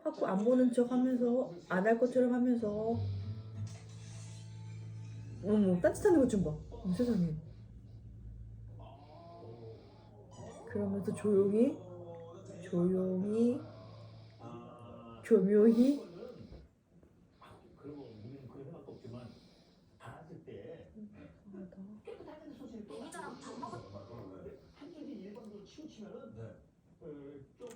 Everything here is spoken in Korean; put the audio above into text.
자꾸 안 보는 척 하면서 안 할 것처럼 하면서 어머 딴짓하는 것 좀 봐. 세상에. 그러면서 조용히 조용히 교묘히 매니저랑 밥 먹었. 한쪽이 일반으로 치우치면은 좀